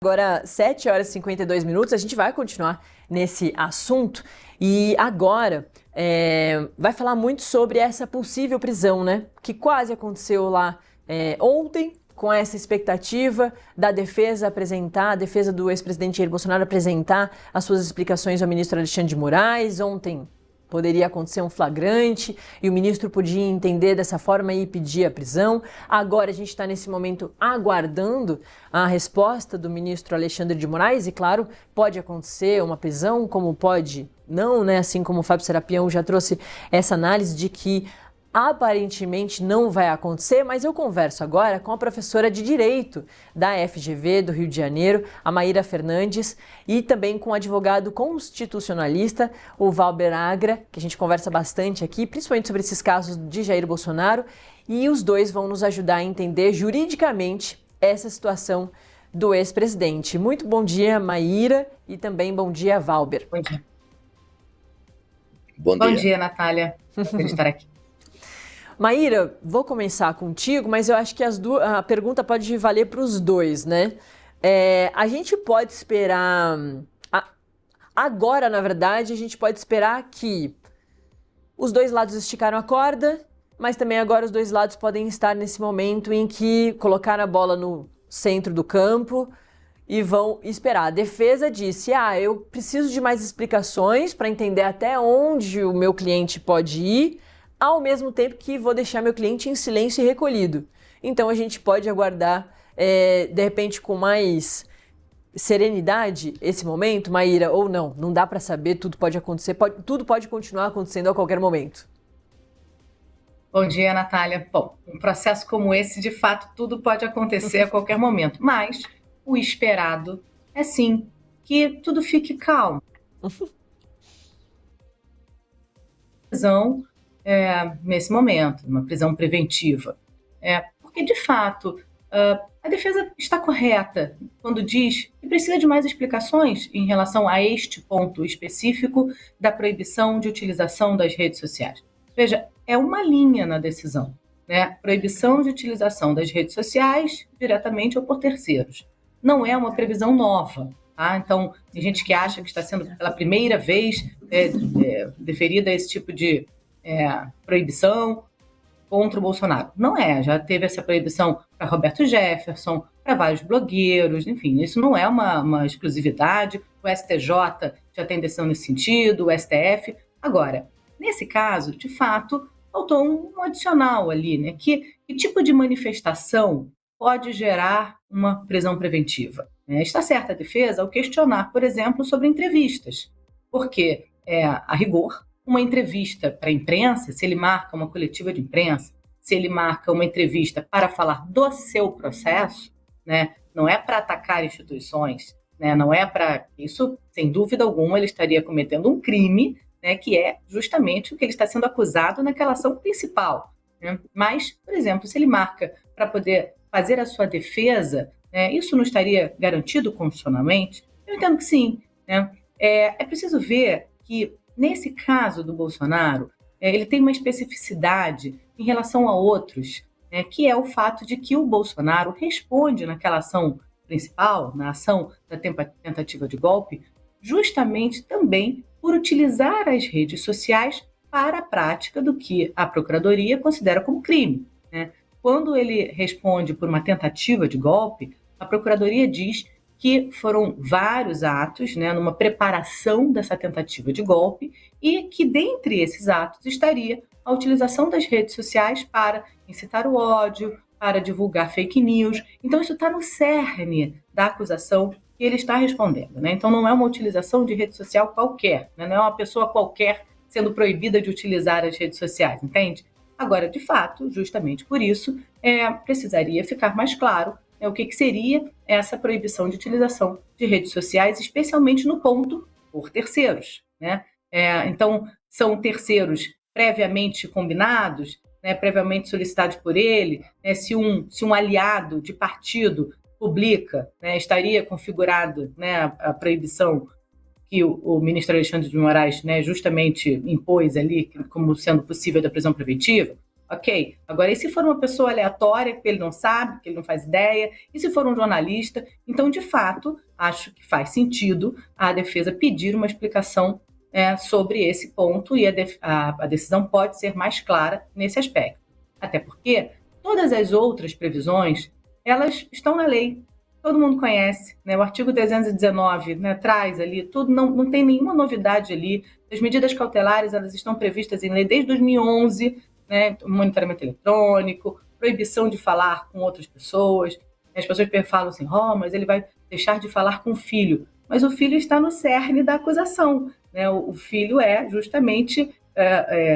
Agora, 7 horas e 52 minutos, a gente vai continuar nesse assunto e agora vai falar muito sobre essa possível prisão, né? Que quase aconteceu lá ontem, com essa expectativa da defesa apresentar, a defesa do ex-presidente Jair Bolsonaro apresentar as suas explicações ao ministro Alexandre de Moraes. Ontem poderia acontecer um flagrante e o ministro podia entender dessa forma e pedir a prisão. Agora a gente está nesse momento aguardando a resposta do ministro Alexandre de Moraes e, claro, pode acontecer uma prisão, como pode não, né? Assim como o Fábio Serapião já trouxe essa análise de que aparentemente não vai acontecer, mas eu converso agora com a professora de Direito da FGV do Rio de Janeiro, a Maíra Fernandes, e também com o advogado constitucionalista, o Valber Agra, que a gente conversa bastante aqui, principalmente sobre esses casos de Jair Bolsonaro, e os dois vão nos ajudar a entender juridicamente essa situação do ex-presidente. Muito bom dia, Maíra, e também bom dia, Valber. Bom dia. Bom dia, Natália. Prazer estar aqui. Maíra, vou começar contigo, mas eu acho que a pergunta pode valer para os dois, né? A gente pode esperar... Agora, na verdade, a gente pode esperar que os dois lados esticaram a corda, mas também agora os dois lados podem estar nesse momento em que colocaram a bola no centro do campo e vão esperar. A defesa disse, eu preciso de mais explicações para entender até onde o meu cliente pode ir, ao mesmo tempo que vou deixar meu cliente em silêncio e recolhido. Então a gente pode aguardar, de repente, com mais serenidade esse momento, Maíra, ou não? Não dá para saber, tudo pode acontecer, tudo pode continuar acontecendo a qualquer momento. Bom dia, Natália. Bom, um processo como esse, de fato, tudo pode acontecer a qualquer momento, mas o esperado é sim que tudo fique calmo. Nesse momento, uma prisão preventiva. Porque, de fato, a defesa está correta quando diz que precisa de mais explicações em relação a este ponto específico da proibição de utilização das redes sociais. Veja, é uma linha na decisão, né? Proibição de utilização das redes sociais diretamente ou por terceiros. Não é uma previsão nova. Tá? Então, tem gente que acha que está sendo pela primeira vez deferida esse tipo de proibição contra o Bolsonaro. Não é, já teve essa proibição para Roberto Jefferson, para vários blogueiros, enfim, isso não é uma exclusividade, o STJ já tem decisão nesse sentido, o STF. Agora, nesse caso, de fato, faltou um adicional ali, né? Que tipo de manifestação pode gerar uma prisão preventiva? Está certa a defesa ao questionar, por exemplo, sobre entrevistas, porque, a rigor, uma entrevista para a imprensa, se ele marca uma coletiva de imprensa, se ele marca uma entrevista para falar do seu processo, né, não é para atacar instituições, né, não é para... Isso, sem dúvida alguma, ele estaria cometendo um crime, né, que é justamente o que ele está sendo acusado naquela ação principal. Né? Mas, por exemplo, se ele marca para poder fazer a sua defesa, né, isso não estaria garantido constitucionalmente? Eu entendo que sim. Né? É preciso ver que, nesse caso do Bolsonaro, ele tem uma especificidade em relação a outros, né, que é o fato de que o Bolsonaro responde naquela ação principal, na ação da tentativa de golpe, justamente também por utilizar as redes sociais para a prática do que a Procuradoria considera como crime. Né? Quando ele responde por uma tentativa de golpe, a Procuradoria diz que foram vários atos, né, numa preparação dessa tentativa de golpe, e que dentre esses atos estaria a utilização das redes sociais para incitar o ódio, para divulgar fake news. Então isso está no cerne da acusação que ele está respondendo. Né? Então não é uma utilização de rede social qualquer, né? Não é uma pessoa qualquer sendo proibida de utilizar as redes sociais, entende? Agora, de fato, justamente por isso, precisaria ficar mais claro o que seria essa proibição de utilização de redes sociais, especialmente no ponto por terceiros. Né? Então, são terceiros previamente combinados, né, previamente solicitados por ele, né, se um aliado de partido publica, né, estaria configurado, né, a proibição que o ministro Alexandre de Moraes, né, justamente impôs ali como sendo possível da prisão preventiva. Ok. Agora, e se for uma pessoa aleatória, que ele não sabe, que ele não faz ideia, e se for um jornalista? Então, de fato, acho que faz sentido a defesa pedir uma explicação sobre esse ponto e a decisão pode ser mais clara nesse aspecto. Até porque todas as outras previsões, elas estão na lei. Todo mundo conhece, né? O artigo 319, né, traz ali tudo, não tem nenhuma novidade ali. As medidas cautelares, elas estão previstas em lei desde 2011, né? Monitoramento eletrônico, proibição de falar com outras pessoas. As pessoas falam assim, mas ele vai deixar de falar com o filho. Mas o filho está no cerne da acusação, né? O filho é justamente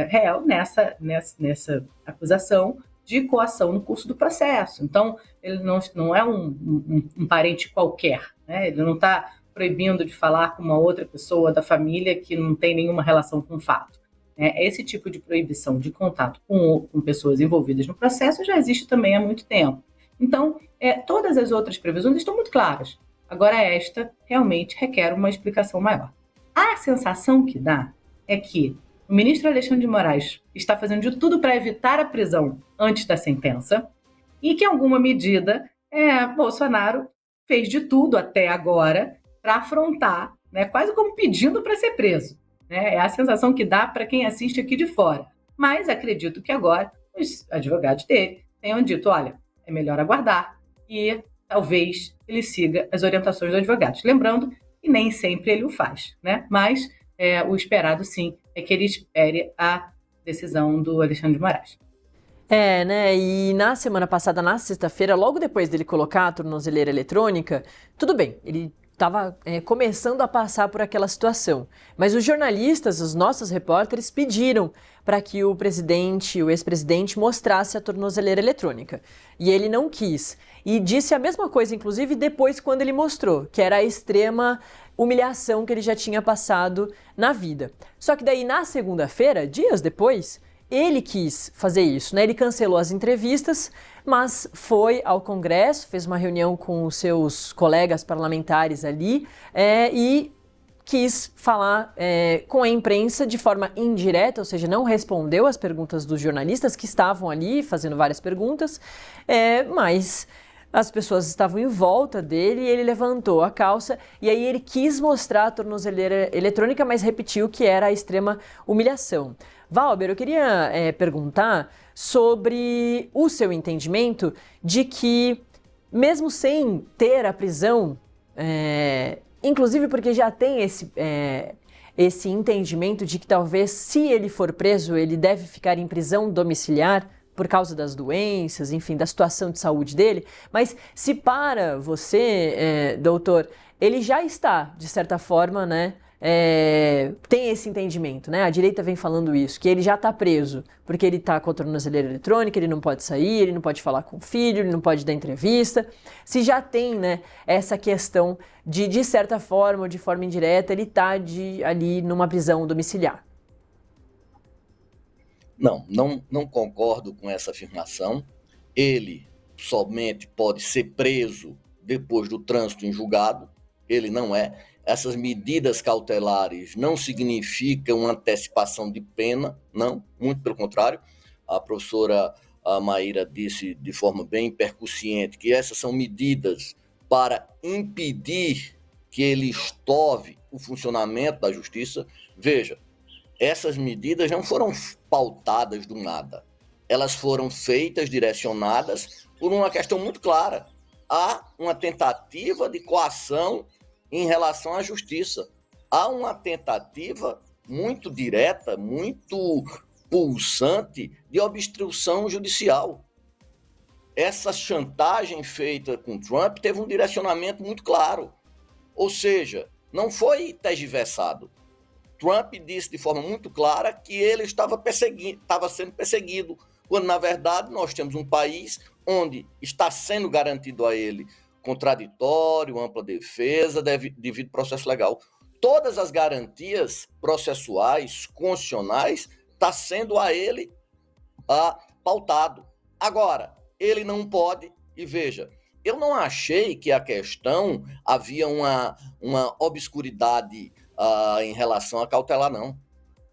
réu nessa acusação de coação no curso do processo. Então, ele não é um parente qualquer, né? Ele não está proibindo de falar com uma outra pessoa da família que não tem nenhuma relação com o fato. Esse tipo de proibição de contato com pessoas envolvidas no processo já existe também há muito tempo. Então, todas as outras previsões estão muito claras. Agora, esta realmente requer uma explicação maior. A sensação que dá é que o ministro Alexandre de Moraes está fazendo de tudo para evitar a prisão antes da sentença e que, em alguma medida, Bolsonaro fez de tudo até agora para afrontar, né, quase como pedindo para ser preso. É a sensação que dá para quem assiste aqui de fora. Mas acredito que agora os advogados dele tenham dito, olha, é melhor aguardar e talvez ele siga as orientações dos advogados. Lembrando que nem sempre ele o faz, né? Mas o esperado, sim, é que ele espere a decisão do Alexandre de Moraes. Né? E na semana passada, na sexta-feira, logo depois dele colocar a tornozeleira eletrônica, tudo bem, ele estava começando a passar por aquela situação. Mas os jornalistas, os nossos repórteres, pediram para que o ex-presidente, mostrasse a tornozeleira eletrônica. E ele não quis. E disse a mesma coisa, inclusive, depois quando ele mostrou, que era a extrema humilhação que ele já tinha passado na vida. Só que daí, na segunda-feira, dias depois, ele quis fazer isso, né? Ele cancelou as entrevistas, mas foi ao Congresso, fez uma reunião com os seus colegas parlamentares ali e quis falar com a imprensa de forma indireta, ou seja, não respondeu às perguntas dos jornalistas que estavam ali fazendo várias perguntas, mas as pessoas estavam em volta dele e ele levantou a calça e aí ele quis mostrar a tornozeleira eletrônica, mas repetiu que era a extrema humilhação. Valber, eu queria perguntar sobre o seu entendimento de que, mesmo sem ter a prisão, inclusive porque já tem esse entendimento de que talvez, se ele for preso, ele deve ficar em prisão domiciliar, por causa das doenças, enfim, da situação de saúde dele, mas se para você, doutor, ele já está, de certa forma, né, tem esse entendimento, né, a direita vem falando isso, que ele já está preso, porque ele está com a tornozeleira eletrônica, ele não pode sair, ele não pode falar com o filho, ele não pode dar entrevista, se já tem, né, essa questão de certa forma, ou de forma indireta, ele está ali numa prisão domiciliar. Não concordo com essa afirmação. Ele somente pode ser preso depois do trânsito em julgado. Ele não é. Essas medidas cautelares não significam uma antecipação de pena, não, muito pelo contrário. A professora Maíra disse de forma bem percussiente que essas são medidas para impedir que ele estove o funcionamento da justiça. Veja, essas medidas não foram pautadas do nada. Elas foram feitas, direcionadas por uma questão muito clara. Há uma tentativa de coação em relação à justiça. Há uma tentativa muito direta, muito pulsante de obstrução judicial. Essa chantagem feita com Trump teve um direcionamento muito claro. Ou seja, não foi tergiversado. Trump disse de forma muito clara que ele estava sendo perseguido, quando, na verdade, nós temos um país onde está sendo garantido a ele contraditório, ampla defesa, devido processo legal. Todas as garantias processuais, constitucionais, está sendo a ele pautado. Agora, ele não pode, e veja, eu não achei que a questão havia uma obscuridade em relação a cautelar, não.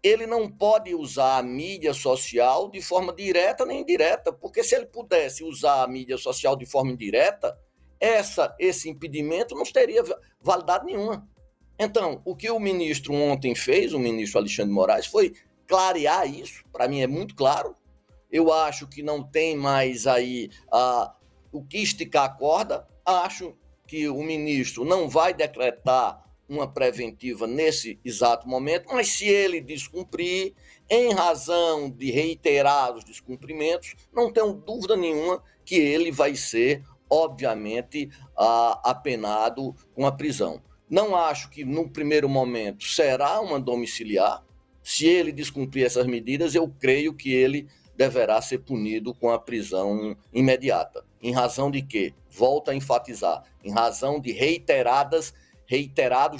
ele não pode usar a mídia social de forma direta nem indireta, porque se ele pudesse usar a mídia social de forma indireta, esse impedimento não teria validade nenhuma. Então, o que o ministro ontem fez, o ministro Alexandre de Moraes, foi clarear isso. Para mim é muito claro. Eu acho que não tem mais aí o que esticar a corda. Acho que o ministro não vai decretar uma preventiva nesse exato momento, mas se ele descumprir, em razão de reiterados descumprimentos, não tenho dúvida nenhuma que ele vai ser, obviamente, apenado com a prisão. Não acho que, no primeiro momento, será uma domiciliar. Se ele descumprir essas medidas, eu creio que ele deverá ser punido com a prisão imediata. Em razão de quê? Volto a enfatizar, em razão de reiterados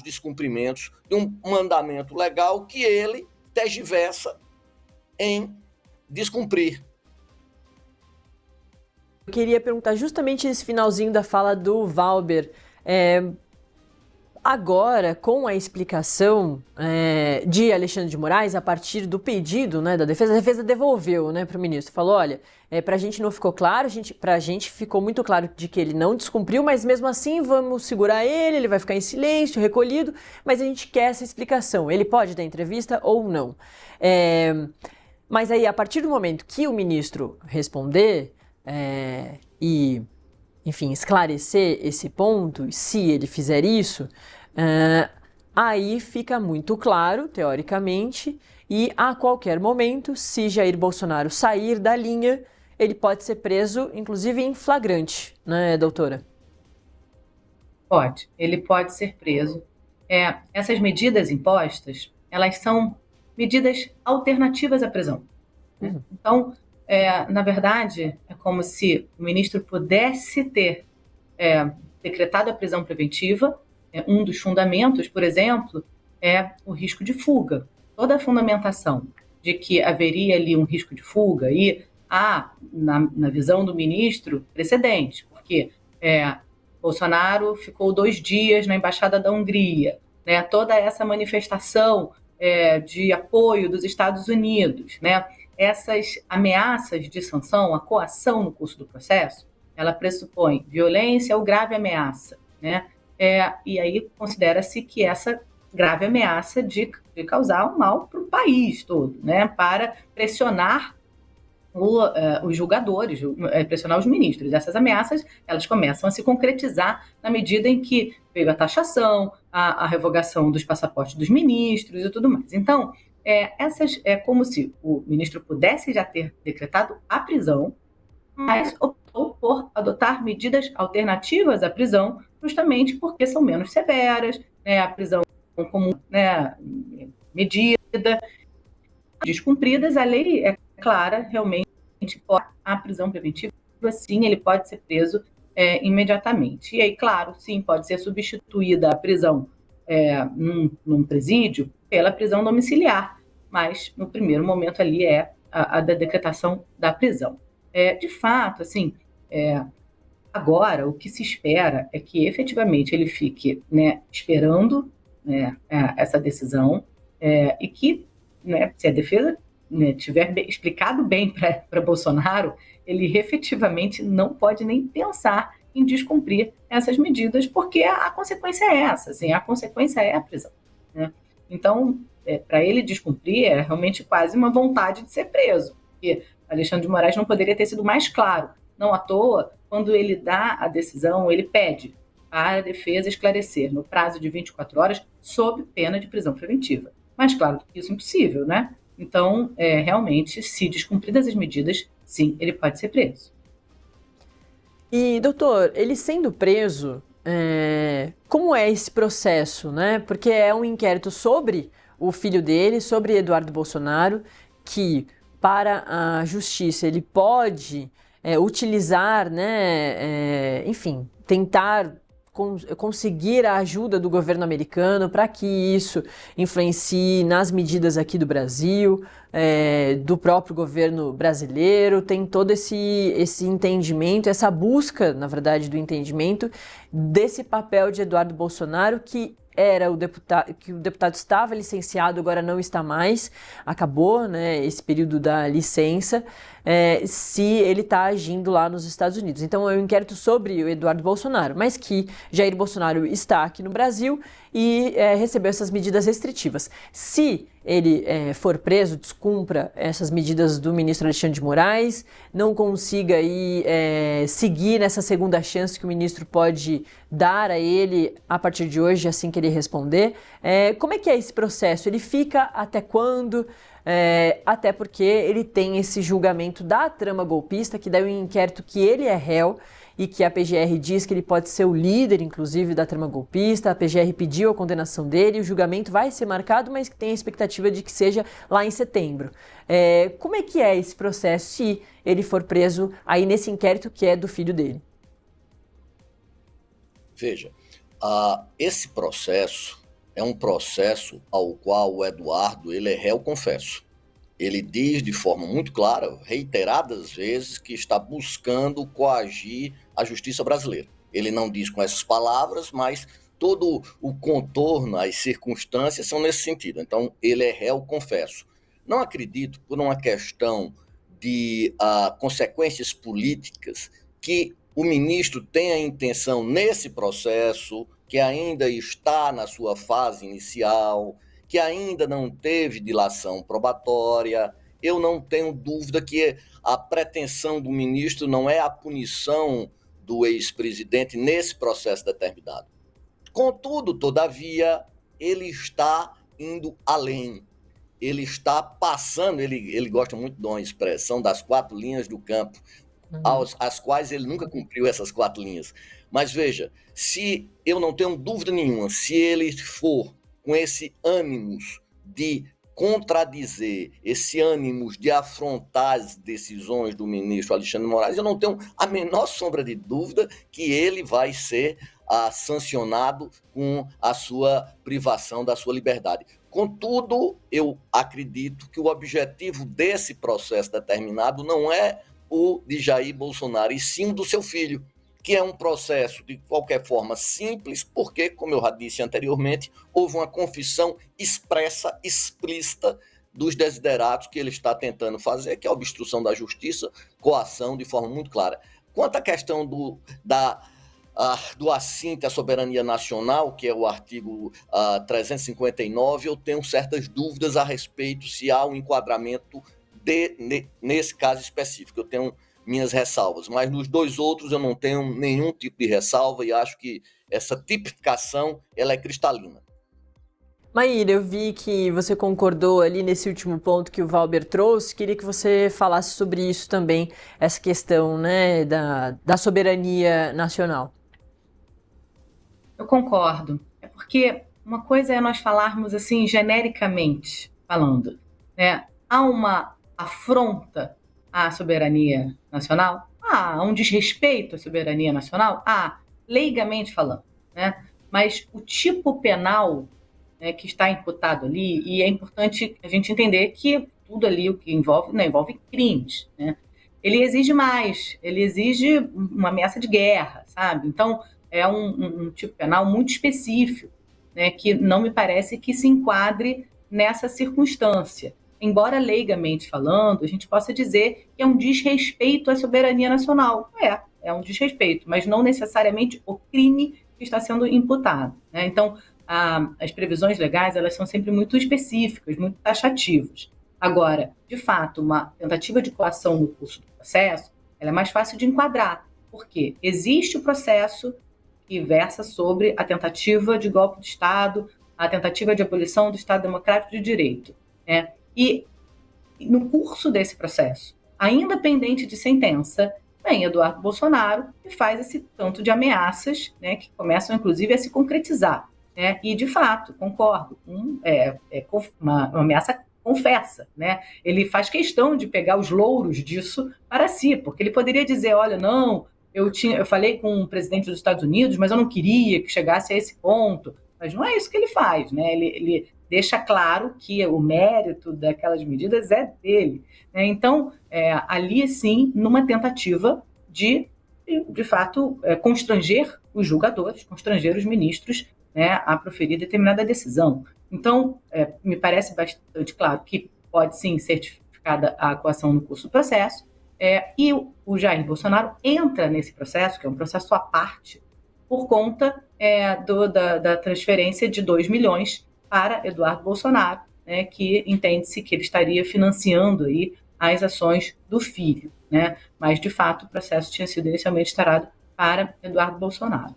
descumprimentos de um mandamento legal que ele tergiversa em descumprir. Eu queria perguntar justamente esse finalzinho da fala do Valber. Agora, com a explicação de Alexandre de Moraes, a partir do pedido, né, da defesa, a defesa devolveu, né, para o ministro. Falou, olha, para a gente não ficou claro, para a gente ficou muito claro de que ele não descumpriu, mas mesmo assim vamos segurar ele vai ficar em silêncio, recolhido, mas a gente quer essa explicação. Ele pode dar entrevista ou não. Mas aí, a partir do momento que o ministro responder e... enfim, esclarecer esse ponto, se ele fizer isso, aí fica muito claro, teoricamente, e a qualquer momento, se Jair Bolsonaro sair da linha, ele pode ser preso, inclusive em flagrante, né, doutora? Pode, ele pode ser preso. Essas medidas impostas, elas são medidas alternativas à prisão. Né? Então, na verdade, é como se o ministro pudesse ter decretado a prisão preventiva. Um dos fundamentos, por exemplo, é o risco de fuga. Toda a fundamentação de que haveria ali um risco de fuga e há, na visão do ministro, precedentes, porque Bolsonaro ficou 2 dias na Embaixada da Hungria, né? Toda essa manifestação de apoio dos Estados Unidos, né? Essas ameaças de sanção, a coação no curso do processo, ela pressupõe violência ou grave ameaça, né? E aí considera-se que essa grave ameaça de causar um mal para o país todo, né? Para pressionar os julgadores, pressionar os ministros. Essas ameaças, elas começam a se concretizar na medida em que veio a taxação, a revogação dos passaportes dos ministros e tudo mais. Então, é como se o ministro pudesse já ter decretado a prisão, mas optou por adotar medidas alternativas à prisão, justamente porque são menos severas, né? A prisão como, né, medida, descumpridas, a lei é clara, realmente, a prisão preventiva, sim, ele pode ser preso imediatamente. E aí, claro, sim, pode ser substituída a prisão num presídio pela prisão domiciliar, mas no primeiro momento ali a da decretação da prisão. De fato, assim, agora o que se espera é que efetivamente ele fique, né, esperando, né, essa decisão e que, né, se a defesa, né, tiver explicado bem para Bolsonaro, ele efetivamente não pode nem pensar em descumprir essas medidas, porque a consequência é essa, assim, a consequência é a prisão, né? Então, para ele descumprir, é realmente quase uma vontade de ser preso, porque Alexandre de Moraes não poderia ter sido mais claro. Não à toa, quando ele dá a decisão, ele pede para a defesa esclarecer no prazo de 24 horas sob pena de prisão preventiva. Mas, claro, isso é impossível, né? Então, realmente, se descumpridas as medidas, sim, ele pode ser preso. E, doutor, ele sendo preso, como é esse processo, né? Porque é um inquérito sobre o filho dele, sobre Eduardo Bolsonaro, que, para a justiça, ele pode utilizar, né, enfim, tentar conseguir a ajuda do governo americano para que isso influencie nas medidas aqui do Brasil, do próprio governo brasileiro. Tem todo esse entendimento, essa busca, na verdade, do entendimento, desse papel de Eduardo Bolsonaro, que era o deputado estava licenciado, agora não está mais, acabou, né, esse período da licença, se ele está agindo lá nos Estados Unidos. Então é um inquérito sobre o Eduardo Bolsonaro, mas que Jair Bolsonaro está aqui no Brasil e recebeu essas medidas restritivas. Se ele for preso, descumpra essas medidas do ministro Alexandre de Moraes, não consiga aí, seguir nessa segunda chance que o ministro pode dar a ele a partir de hoje, assim que ele responder. Como é que é esse processo? Ele fica até quando? Até porque ele tem esse julgamento da trama golpista, que daí um inquérito que ele é réu e que a PGR diz que ele pode ser o líder, inclusive, da trama golpista. A PGR pediu a condenação dele, o julgamento vai ser marcado, mas tem a expectativa de que seja lá em setembro. Como é que é esse processo se ele for preso aí nesse inquérito que é do filho dele? Veja, esse processo é um processo ao qual o Eduardo ele é réu confesso. Ele diz de forma muito clara, reiteradas vezes, que está buscando coagir a justiça brasileira. Ele não diz com essas palavras, mas todo o contorno, as circunstâncias são nesse sentido. Então, ele é réu confesso. Não acredito, por uma questão de consequências políticas, que o ministro tenha intenção nesse processo, que ainda está na sua fase inicial, que ainda não teve dilação probatória. Eu não tenho dúvida que a pretensão do ministro não é a punição do ex-presidente nesse processo determinado. Contudo, todavia, ele está indo além. Ele está passando, ele gosta muito de uma expressão das 4 linhas do campo, às quais ele nunca cumpriu essas 4 linhas. Mas veja, se eu não tenho dúvida nenhuma, se ele for com esse ânimos de contradizer, esse ânimos de afrontar as decisões do ministro Alexandre de Moraes, eu não tenho a menor sombra de dúvida que ele vai ser sancionado com a sua privação da sua liberdade. Contudo, eu acredito que o objetivo desse processo determinado não é o de Jair Bolsonaro, e sim o do seu filho, que é um processo de qualquer forma simples, porque, como eu já disse anteriormente, houve uma confissão expressa, explícita, dos desideratos que ele está tentando fazer, que é a obstrução da justiça, coação, de forma muito clara. Quanto à questão do assinte à soberania nacional, que é o artigo 359, eu tenho certas dúvidas a respeito se há um enquadramento nesse caso específico. Eu tenho minhas ressalvas, mas nos 2 outros eu não tenho nenhum tipo de ressalva e acho que essa tipificação ela é cristalina. Maíra, eu vi que você concordou ali nesse último ponto que o Valber trouxe, queria que você falasse sobre isso também, essa questão, né, da soberania nacional. Eu concordo. É porque uma coisa é nós falarmos assim, genericamente falando, né? Há uma afronta à soberania nacional? Há um desrespeito à soberania nacional? Há, leigamente falando, né? Mas o tipo penal, né, que está imputado ali, e é importante a gente entender que tudo ali o que envolve, não envolve crimes, né? Ele exige mais, ele exige uma ameaça de guerra, sabe? Então, é um tipo penal muito específico, né, que não me parece que se enquadre nessa circunstância. Embora leigamente falando, a gente possa dizer que é um desrespeito à soberania nacional. É um desrespeito, mas não necessariamente o crime que está sendo imputado, né? Então, as previsões legais, elas são sempre muito específicas, muito taxativas. Agora, de fato, uma tentativa de coação no curso do processo, ela é mais fácil de enquadrar, porque existe o processo que versa sobre a tentativa de golpe de Estado, a tentativa de abolição do Estado Democrático de Direito, né? E no curso desse processo, ainda pendente de sentença, vem Eduardo Bolsonaro e faz esse tanto de ameaças, né, que começam, inclusive, a se concretizar, né? E, de fato, concordo, uma ameaça confessa, né? Ele faz questão de pegar os louros disso para si, porque ele poderia dizer, olha, não, eu falei com o presidente dos Estados Unidos, mas eu não queria que chegasse a esse ponto. Mas não é isso que ele faz, né? Ele deixa claro que o mérito daquelas medidas é dele, né? Então, ali sim, numa tentativa de fato, constranger os julgadores, constranger os ministros, né, a proferir determinada decisão. Então, me parece bastante claro que pode sim ser certificada a coação no curso do processo, e o Jair Bolsonaro entra nesse processo, que é um processo à parte, por conta da transferência de 2 milhões para Eduardo Bolsonaro, né, que entende-se que ele estaria financiando aí as ações do filho, né? Mas, de fato, o processo tinha sido inicialmente instaurado para Eduardo Bolsonaro.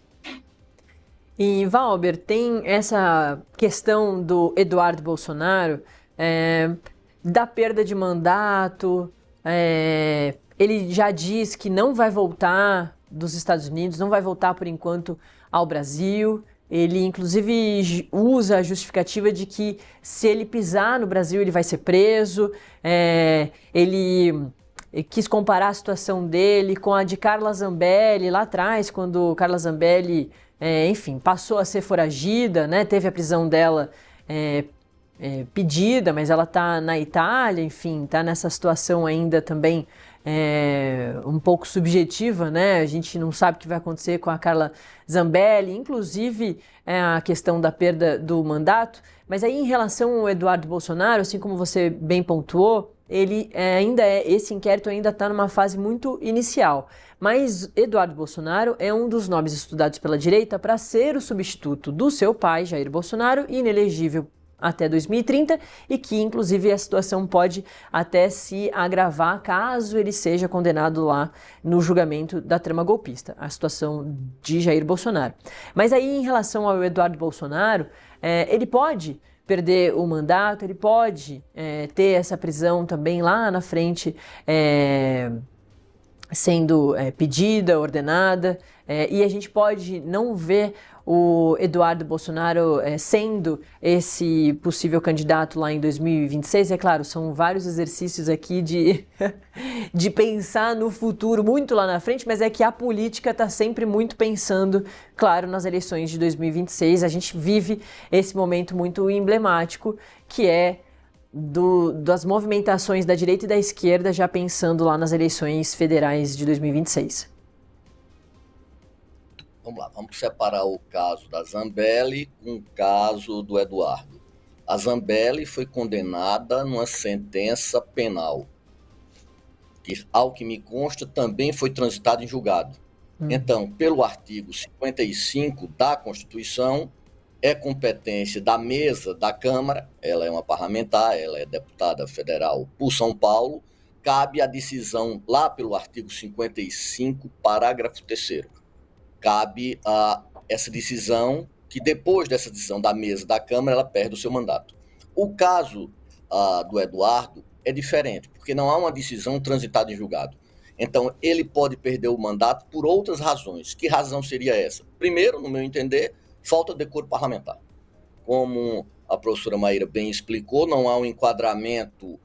E, Valber, tem essa questão do Eduardo Bolsonaro, da perda de mandato, ele já diz que não vai voltar dos Estados Unidos, não vai voltar por enquanto ao Brasil. Ele, inclusive, usa a justificativa de que se ele pisar no Brasil, ele vai ser preso. Ele quis comparar a situação dele com a de Carla Zambelli lá atrás, quando Carla Zambelli, enfim, passou a ser foragida, né? Teve a prisão dela pedida, mas ela está na Itália, enfim, está nessa situação ainda também um pouco subjetiva, né? A gente não sabe o que vai acontecer com a Carla Zambelli, inclusive a questão da perda do mandato. Mas aí, em relação ao Eduardo Bolsonaro, assim como você bem pontuou, ele esse inquérito ainda está numa fase muito inicial. Mas Eduardo Bolsonaro é um dos nomes estudados pela direita para ser o substituto do seu pai, Jair Bolsonaro, inelegível até 2030, e que, inclusive, a situação pode até se agravar caso ele seja condenado lá no julgamento da trama golpista, a situação de Jair Bolsonaro. Mas aí, em relação ao Eduardo Bolsonaro, ele pode perder o mandato, ele pode ter essa prisão também lá na frente, sendo pedida, ordenada, e a gente pode não ver o Eduardo Bolsonaro sendo esse possível candidato lá em 2026. É claro, são vários exercícios aqui de pensar no futuro muito lá na frente, mas é que a política está sempre muito pensando, claro, nas eleições de 2026. A gente vive esse momento muito emblemático, que é das movimentações da direita e da esquerda já pensando lá nas eleições federais de 2026. Vamos lá, vamos separar o caso da Zambelli com o caso do Eduardo. A Zambelli foi condenada numa sentença penal, que, ao que me consta, também foi transitada em julgado. Então, pelo artigo 55 da Constituição, é competência da mesa da Câmara, ela é uma parlamentar, ela é deputada federal por São Paulo, cabe a decisão lá pelo artigo 55, parágrafo 3º. Cabe a essa decisão, que depois dessa decisão da mesa da Câmara, ela perde o seu mandato. O caso do Eduardo é diferente, porque não há uma decisão transitada em julgado. Então, ele pode perder o mandato por outras razões. Que razão seria essa? Primeiro, no meu entender, falta de decoro parlamentar. Como a professora Maíra bem explicou, não há um enquadramento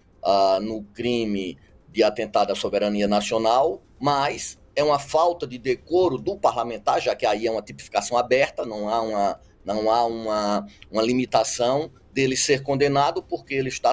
no crime de atentado à soberania nacional, mas é uma falta de decoro do parlamentar, já que aí é uma tipificação aberta, não há uma limitação dele ser condenado, porque ele está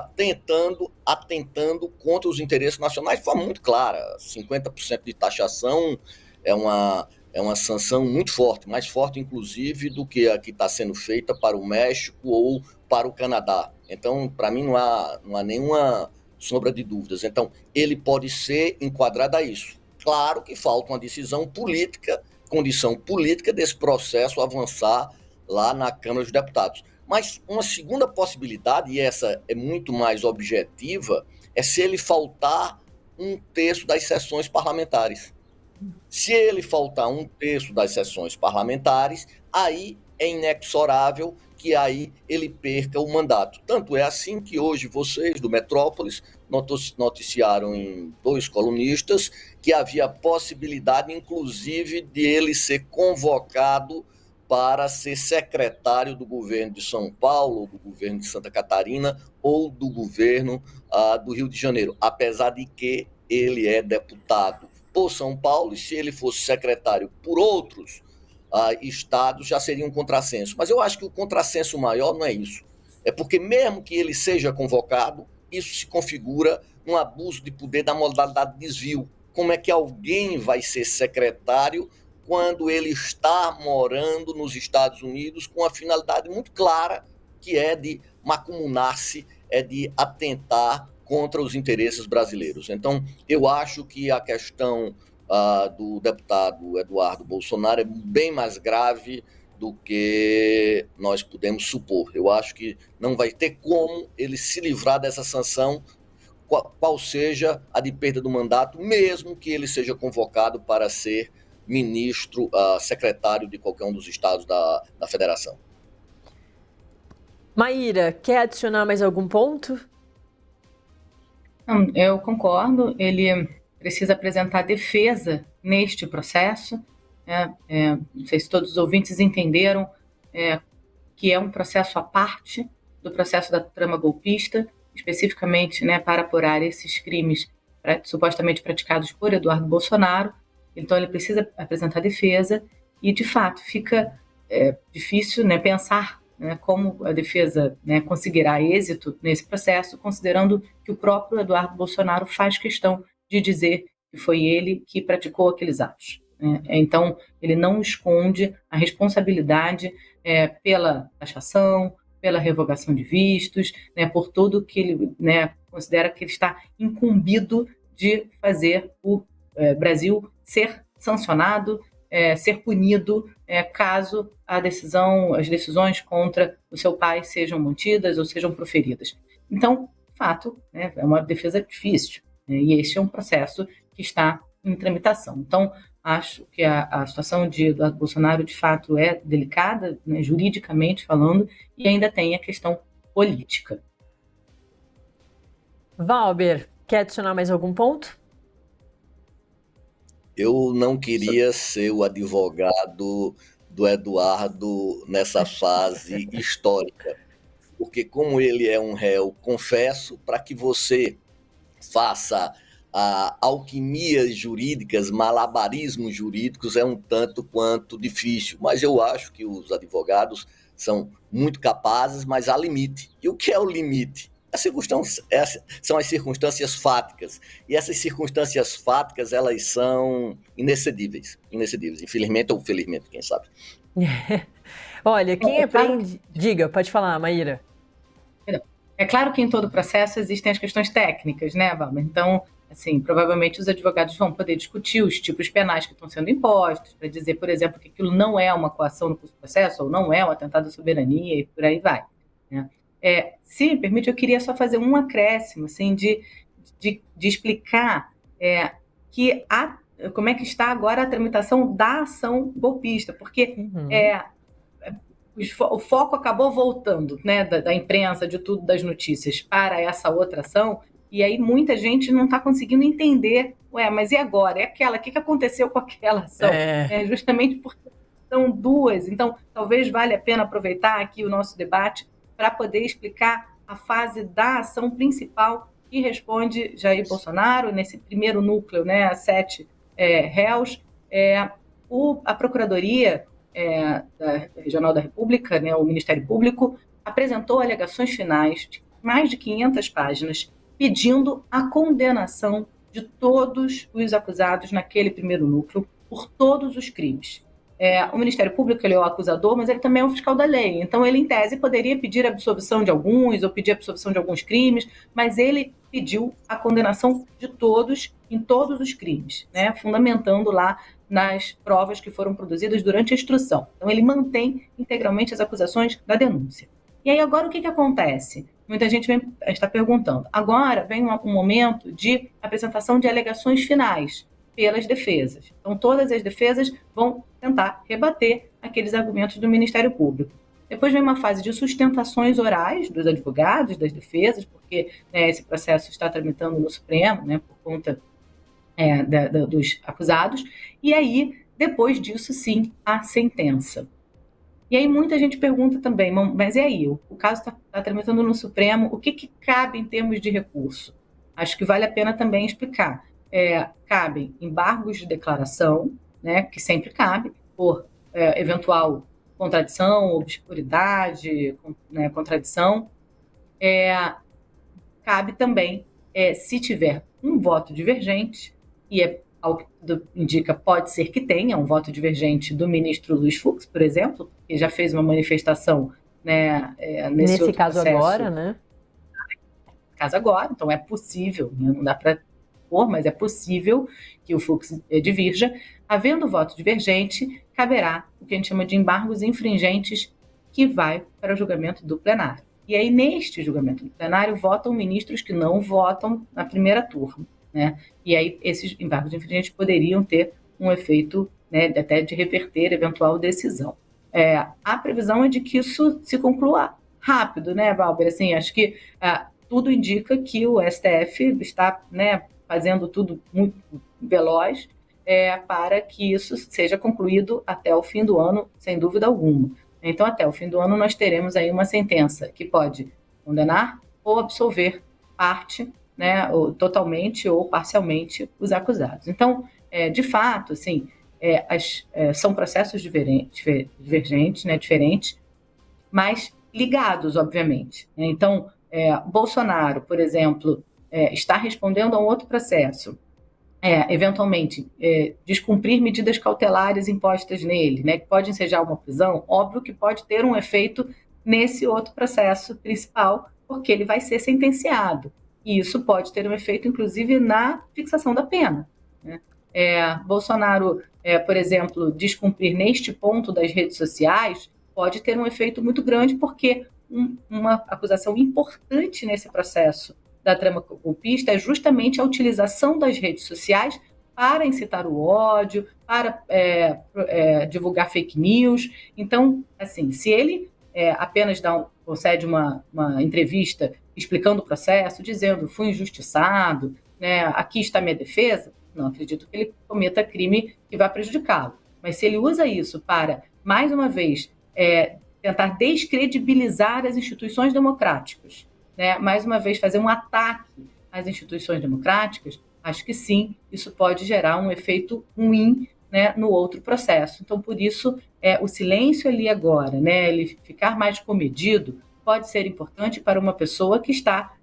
atentando contra os interesses nacionais de forma muito clara. 50% de taxação é uma sanção muito forte, mais forte, inclusive, do que a que está sendo feita para o México ou para o Canadá. Então, para mim, não há nenhuma sombra de dúvidas. Então, ele pode ser enquadrado a isso. Claro que falta uma decisão política, condição política desse processo avançar lá na Câmara dos Deputados. Mas uma segunda possibilidade, e essa é muito mais objetiva, é se ele faltar 1/3 das sessões parlamentares. Se ele faltar 1/3 das sessões parlamentares, aí é inexorável que aí ele perca o mandato. Tanto é assim que hoje vocês do Metrópolis noticiaram em 2 colunistas que havia possibilidade, inclusive, de ele ser convocado para ser secretário do governo de São Paulo, do governo de Santa Catarina ou do governo do Rio de Janeiro, apesar de que ele é deputado por São Paulo, e se ele fosse secretário por outros estados, já seria um contrassenso. Mas eu acho que o contrassenso maior não é isso. É porque mesmo que ele seja convocado, isso se configura um abuso de poder da modalidade de desvio. Como é que alguém vai ser secretário quando ele está morando nos Estados Unidos com a finalidade muito clara, que é de macumunar-se, é de atentar contra os interesses brasileiros. Então, eu acho que a questão do deputado Eduardo Bolsonaro é bem mais grave do que nós podemos supor. Eu acho que não vai ter como ele se livrar dessa sanção, qual seja a de perda do mandato, mesmo que ele seja convocado para ser ministro, secretário de qualquer um dos estados da federação. Maíra, quer adicionar mais algum ponto? Não, eu concordo, ele precisa apresentar defesa neste processo. Não sei se todos os ouvintes entenderam que é um processo à parte do processo da trama golpista, especificamente, né, para apurar esses crimes supostamente praticados por Eduardo Bolsonaro. Então, ele precisa apresentar defesa e, de fato, fica difícil, né, pensar, né, como a defesa, né, conseguirá êxito nesse processo, considerando que o próprio Eduardo Bolsonaro faz questão de dizer que foi ele que praticou aqueles atos. Então, ele não esconde a responsabilidade pela taxação, pela revogação de vistos, né, por tudo que ele, né, considera que ele está incumbido de fazer o Brasil ser sancionado, ser punido, caso as decisões contra o seu pai sejam mantidas ou sejam proferidas. Então, de fato, né, é uma defesa difícil, né, e este é um processo que está em tramitação. Então, acho que a situação de Eduardo Bolsonaro, de fato, é delicada, né, juridicamente falando, e ainda tem a questão política. Valber, quer adicionar mais algum ponto? Eu não queria ser o advogado do Eduardo nessa fase histórica, porque como ele é um réu, confesso, para que você faça alquimias jurídicas, malabarismos jurídicos, é um tanto quanto difícil, mas eu acho que os advogados são muito capazes, mas há limite. E o que é o limite? São as circunstâncias fáticas, e essas circunstâncias fáticas, elas são inexcedíveis, infelizmente ou felizmente, quem sabe. Olha, quem aprende... Diga, pode falar, Maíra. É claro que em todo o processo existem as questões técnicas, né, Valber? Então, assim, provavelmente os advogados vão poder discutir os tipos penais que estão sendo impostos, para dizer, por exemplo, que aquilo não é uma coação no curso do processo, ou não é um atentado à soberania, e por aí vai, né? Se me permite, eu queria só fazer um acréscimo, assim, de explicar como é que está agora a tramitação da ação golpista, porque o foco acabou voltando, né, da imprensa, de tudo, das notícias, para essa outra ação, e aí muita gente não está conseguindo entender, mas e agora? É aquela, o que aconteceu com aquela ação? Justamente porque são duas, então talvez valha a pena aproveitar aqui o nosso debate para poder explicar a fase da ação principal que responde Jair Bolsonaro, nesse primeiro núcleo, né, a 7 réus. A Procuradoria Regional da República, né, o Ministério Público, apresentou alegações finais de mais de 500 páginas, pedindo a condenação de todos os acusados naquele primeiro núcleo por todos os crimes. O Ministério Público ele é o acusador, mas ele também é o fiscal da lei. Então, ele, em tese, poderia pedir a absolvição de alguns ou pedir a absolvição de alguns crimes, mas ele pediu a condenação de todos em todos os crimes, né, fundamentando lá nas provas que foram produzidas durante a instrução. Então, ele mantém integralmente as acusações da denúncia. E aí, agora, o que acontece? Muita gente está perguntando. Agora vem um momento de apresentação de alegações finais pelas defesas. Então, todas as defesas vão tentar rebater aqueles argumentos do Ministério Público. Depois vem uma fase de sustentações orais dos advogados, das defesas, porque esse processo está tramitando no Supremo, né, por conta dos acusados. E aí, depois disso, sim, a sentença. E aí muita gente pergunta também, mas e aí? O caso está tramitando no Supremo, o que cabe em termos de recurso? Acho que vale a pena também explicar. Cabem embargos de declaração, né, que sempre cabe, por eventual contradição, obscuridade, né, contradição. Cabe também, se tiver um voto divergente, e é ao que tudo indica, pode ser que tenha um voto divergente do ministro Luiz Fux, por exemplo, que já fez uma manifestação, né, nesse outro caso processo, agora, né? Caso agora, então é possível, né, não dá para pôr, mas é possível que o Fux divirja. Havendo voto divergente, caberá o que a gente chama de embargos infringentes, que vai para o julgamento do plenário. E aí, neste julgamento do plenário, votam ministros que não votam na primeira turma, né? E aí, esses embargos infringentes poderiam ter um efeito, né, até de reverter eventual decisão. A previsão é de que isso se conclua rápido, né, Valber? Assim, acho que tudo indica que o STF está, né, fazendo tudo muito veloz para que isso seja concluído até o fim do ano, sem dúvida alguma. Então, até o fim do ano, nós teremos aí uma sentença que pode condenar ou absolver parte, né, ou totalmente ou parcialmente os acusados. Então, de fato, assim, são processos divergentes, né, diferentes, mas ligados, obviamente. Então, Bolsonaro, por exemplo, está respondendo a um outro processo, eventualmente, descumprir medidas cautelares impostas nele, né, que pode ensejar uma prisão, óbvio que pode ter um efeito nesse outro processo principal, porque ele vai ser sentenciado. E isso pode ter um efeito, inclusive, na fixação da pena, né? Bolsonaro, por exemplo, descumprir neste ponto das redes sociais pode ter um efeito muito grande, porque uma acusação importante nesse processo da trama golpista é justamente a utilização das redes sociais para incitar o ódio, para divulgar fake news. Então, assim, se ele apenas concede uma entrevista explicando o processo, dizendo fui injustiçado, né, aqui está minha defesa, não acredito que ele cometa crime que vá prejudicá-lo. Mas se ele usa isso para, mais uma vez, tentar descredibilizar as instituições democráticas, né, mais uma vez fazer um ataque às instituições democráticas, acho que sim, isso pode gerar um efeito ruim, né, no outro processo. Então, por isso, o silêncio ali agora, né, ele ficar mais comedido, pode ser importante para uma pessoa que está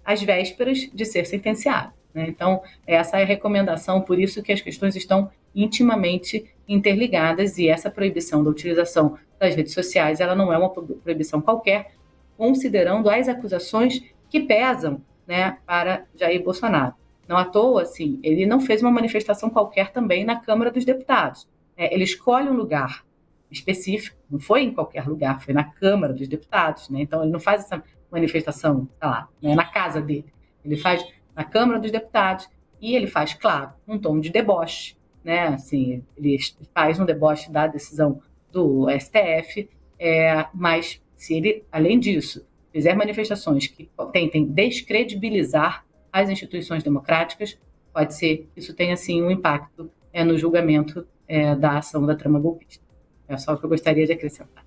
às vésperas de ser sentenciada, né? Então, essa é a recomendação, por isso que as questões estão intimamente interligadas, e essa proibição da utilização das redes sociais, ela não é uma proibição qualquer, considerando as acusações que pesam, né, para Jair Bolsonaro. Não à toa, assim, ele não fez uma manifestação qualquer também na Câmara dos Deputados. Ele escolhe um lugar específico, não foi em qualquer lugar, foi na Câmara dos Deputados, né? Então, ele não faz essa manifestação, sei lá, né, na casa dele. Ele faz na Câmara dos Deputados e ele faz, claro, um tom de deboche, né? Assim, ele faz um deboche da decisão do STF, mas se ele, além disso, fizer manifestações que tentem descredibilizar as instituições democráticas, pode ser que isso tenha, sim, um impacto no julgamento da ação da trama golpista. É só o que eu gostaria de acrescentar.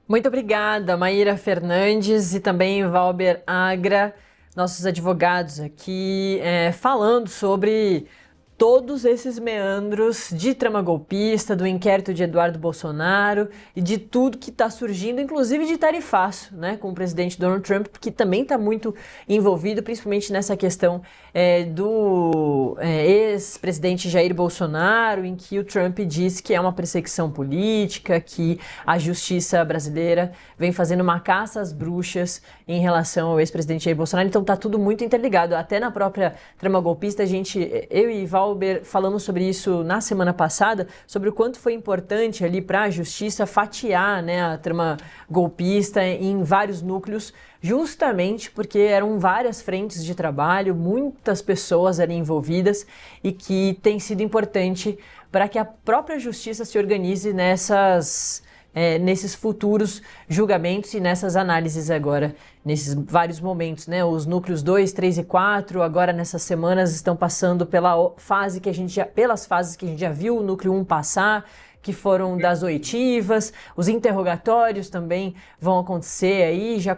Muito obrigada, Maíra Fernandes e também Valber Agra, nossos advogados aqui, falando sobre todos esses meandros de trama golpista, do inquérito de Eduardo Bolsonaro e de tudo que está surgindo, inclusive de tarifaço, né, com o presidente Donald Trump, que também está muito envolvido, principalmente nessa questão do ex-presidente Jair Bolsonaro, em que o Trump diz que é uma perseguição política, que a justiça brasileira vem fazendo uma caça às bruxas em relação ao ex-presidente Jair Bolsonaro. Então está tudo muito interligado. Até na própria trama golpista, eu e Valber falamos sobre isso na semana passada, sobre o quanto foi importante ali para a justiça fatiar, né, a trama golpista em vários núcleos, justamente porque eram várias frentes de trabalho, muitas pessoas ali envolvidas, e que tem sido importante para que a própria justiça se organize nesses futuros julgamentos e nessas análises agora, nesses vários momentos, né? Os núcleos 2, 3 e 4, agora nessas semanas estão passando pelas fases que a gente já viu o núcleo 1 passar, que foram das oitivas, os interrogatórios também vão acontecer aí, já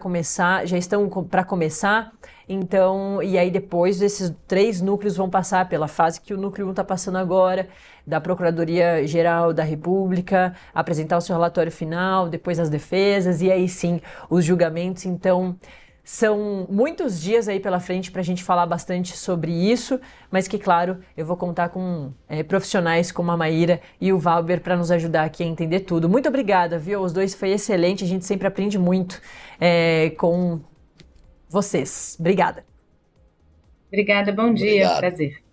estão para começar. Então, e aí depois esses 3 núcleos vão passar pela fase que o núcleo 1 está passando agora, da Procuradoria-Geral da República, apresentar o seu relatório final, depois as defesas, e aí sim os julgamentos. Então, São muitos dias aí pela frente para a gente falar bastante sobre isso, mas que, claro, eu vou contar com profissionais como a Maíra e o Valber para nos ajudar aqui a entender tudo. Muito obrigada, viu? Os dois foi excelente, a gente sempre aprende muito com vocês. Obrigada. Obrigada, bom dia, Obrigado. prazer.